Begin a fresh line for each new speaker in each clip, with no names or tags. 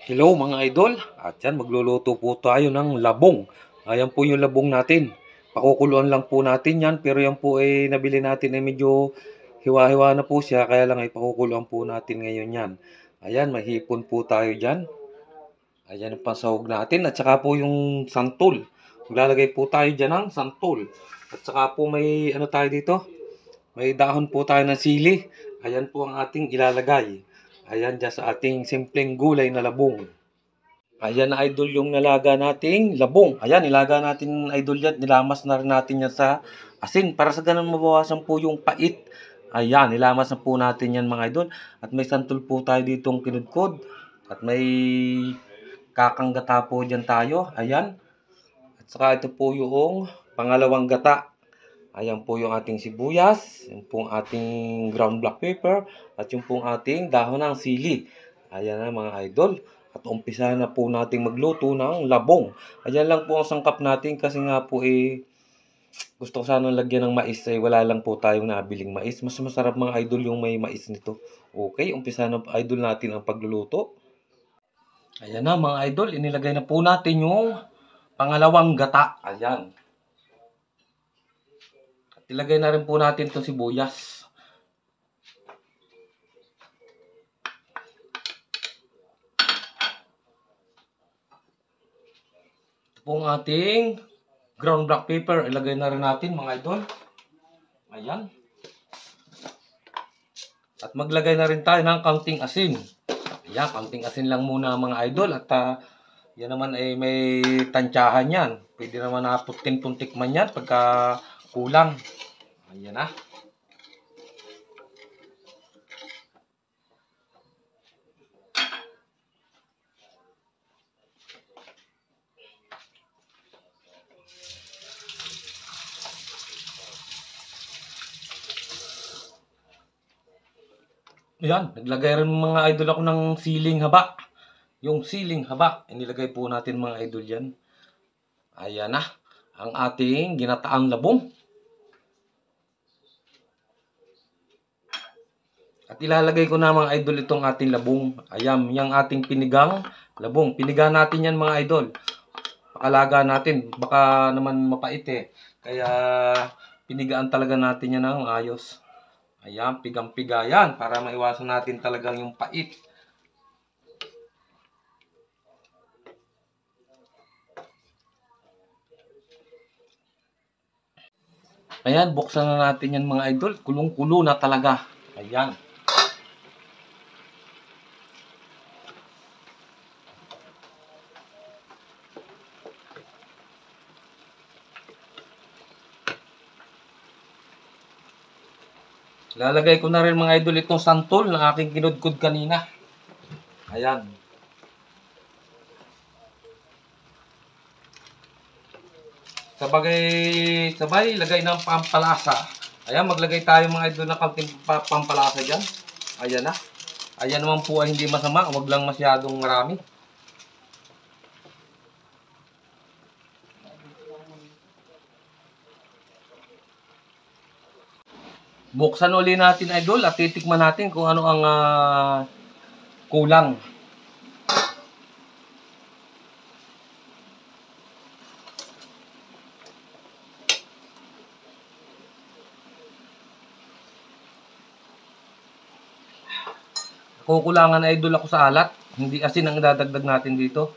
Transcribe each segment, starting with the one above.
Hello mga idol, at yan magluluto po tayo ng labong. Ayan po yung labong natin. Pakukuluan lang po natin yan, pero yan po ay nabili natin ay medyo hiwa-hiwa na po siya, kaya lang ay pakukuluan po natin ngayon yan. Ayan, mahipon po tayo dyan. Ayan ang pasahog natin, at saka po yung santol. Maglalagay po tayo dyan ng santol. At saka po may ano tayo dito, may dahon po tayo ng sili. Ayan po ang ating ilalagay. Ayan dyan sa ating simpleng gulay na labong. Ayan na idol yung nalaga nating labong. Ayan, nilaga natin idol yan. Nilamas na rin natin yan sa asin. Para sa ganun mabawasan po yung pait. Ayan, nilamas na po natin yan mga idol. At may santol po tayo ditong kinudkod. At may kakanggata po dyan tayo. Ayan. At saka ito po yung pangalawang gata. Ayan po yung ating sibuyas, yung pong ating ground black pepper, at yung pong ating dahon ng sili. Ayan na mga idol. At umpisa na po nating magluto ng labong. Ayan lang po ang sangkap natin kasi nga po gusto ko sana lagyan ng mais wala lang po tayong nabiling mais. Mas masarap mga idol yung may mais nito. Okay, umpisa na idol natin ang pagluluto. Ayan na mga idol, inilagay na po natin yung pangalawang gata. Ayan. Ilagay na rin po natin itong sibuyas. Ito pong ating ground black pepper. Ilagay na rin natin mga idol. Ayan. At maglagay na rin tayo ng kaunting asin. Ayan, kaunting asin lang muna mga idol. At yan naman ay may tansyahan yan. Pwede naman na putin-puntik man yan pagka kulang. Ayan na. Ayan, naglagay rin mga idol ako ng siling haba. Yung siling haba, inilagay po natin mga idol yan. Ayan na, ang ating ginataang labong. At ilalagay ko na mga idol itong ating labong. Ayan, yung ating pinigang labong. Piniga natin yan mga idol. Pakalaga natin, baka naman mapait Kaya pinigaan talaga natin yan ng ayos. Ayan, pigang-piga yan para maiwasan natin talagang yung pait. Ayan, buksan na natin yan mga idol. Kulong-kulo na talaga. Ayan. Lalagay ko na rin mga idol itong santol na aking kinudkod kanina. Ayan. Sabay, lagay ng pampalasa. Ayan, maglagay tayo mga idol ng kaunting pampalasa dyan. Ayan na. Ayan naman po ay hindi masama. Huwag lang masyadong marami. Buksan uli natin idol at titikman natin kung ano ang kulang. Kukulangan idol ako sa alat. Hindi asin ang dadagdag natin dito.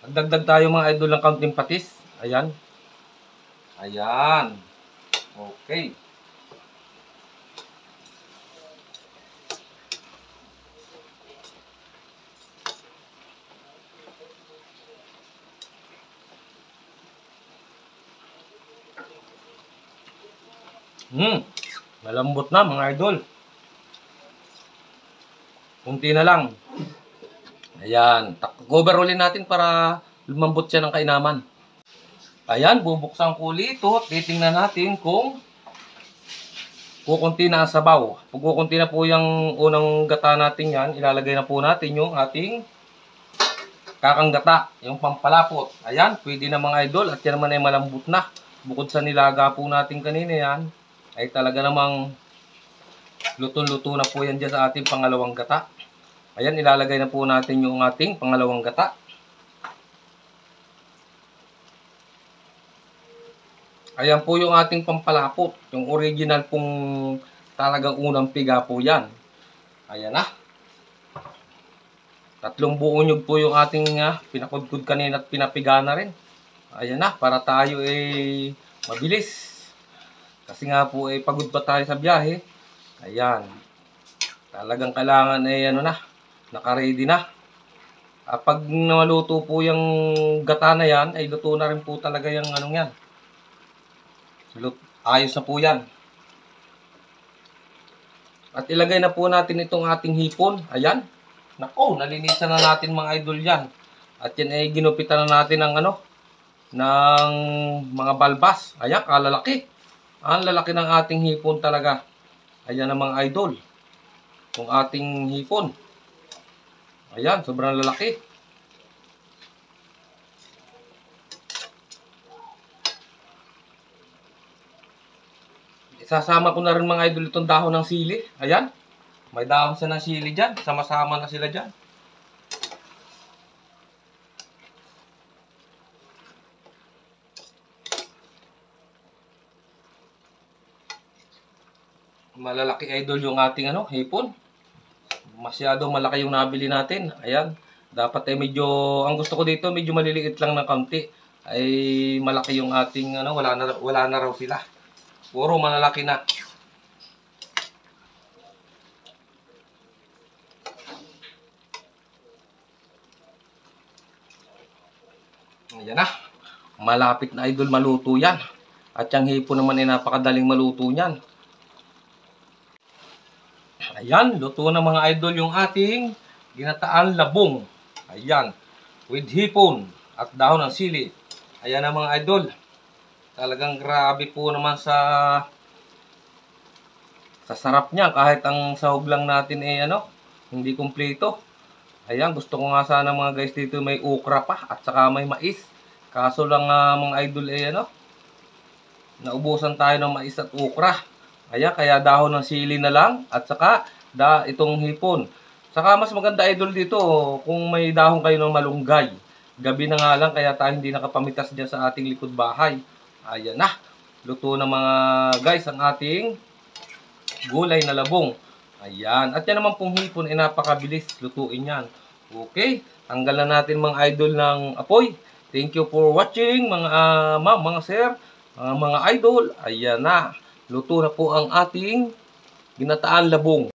Nagdagdag tayo mga idol ng kaunting patis. Ayan. Ayan. Okay. Malambot na mga idol. Kunti na lang. Ayan. Cover ulit natin para lumambot siya ng kainaman. Ayan, bubuksan ko ulit ito. Titingnan natin kung kukunti na ang sabaw. Pag kukunti na po yung unang gata natin yan, ilalagay na po natin yung ating kakanggata, yung pampalapot. Ayan, pwede na mga idol. At yan naman ay malambot na. Bukod sa nilaga po natin kanina yan, ay talaga namang luto-luto na po yan dyan sa ating pangalawang gata. Ayan, ilalagay na po natin yung ating pangalawang gata. Ayan po yung ating pampalapot. Yung original pong talagang unang piga po yan. Ayan na. 3 buong nyug po yung ating pinakudkod kanina at pinapiga na rin. Ayan na, para tayo mabilis. Kasi nga po pagod pa tayo sa biyahe. Ayan. Talagang kailangan naka-ready na. Pag naluto po yung gata na yan, ay luto na rin po talaga yung yan. Ayos na po yan. At ilagay na po natin itong ating hipon. Ayan. Nako, nalinisan na natin mga idol yan. At yan ay ginupitan na natin ng ng mga balbas. Ayan, kalalaki. Ang lalaki ng ating hipon talaga. Ayan ang mga idol. Yung ating hipon. Ayan, sobrang lalaki. Isasama ko na rin mga idol itong dahon ng sili. Ayan. May dahon siya ng sili dyan. Sama-sama na sila dyan. Malalaki idol yung ating hipon. Masyado malaki yung nabili natin. Ayan. Dapat medyo, ang gusto ko dito medyo maliliit lang ng kaunti. Ay malaki yung ating wala na raw sila. Puro malalaki na. Ayan na. Malapit na idol maluto yan. At yung hipon naman ay napakadaling maluto niyan. Ayan, luto na mga idol yung ating ginataan labong. Ayan, with hipon at dahon ng sili. Ayan na mga idol. Talagang grabe po naman sa sarap niya. Kahit ang sahog lang natin hindi kumpleto. Ayan, gusto ko nga sana mga guys dito may okra pa at saka may mais. Kaso lang mga idol naubusan tayo ng mais at okra. Ayan, kaya dahon ng sili na lang at saka itong hipon. Saka mas maganda idol dito kung may dahon kayo ng malunggay. Gabi na nga lang kaya tayo hindi nakapamitas dyan sa ating likod bahay. Ayan na. Luto na mga guys ang ating gulay na labong. Ayan. At yan naman pong hipon ay napakabilis lutuin yan. Okay. Tanggal na natin mga idol ng apoy. Thank you for watching mga ma'am, mga sir, mga idol. Ayan na. Luto na po ang ating ginataan labong.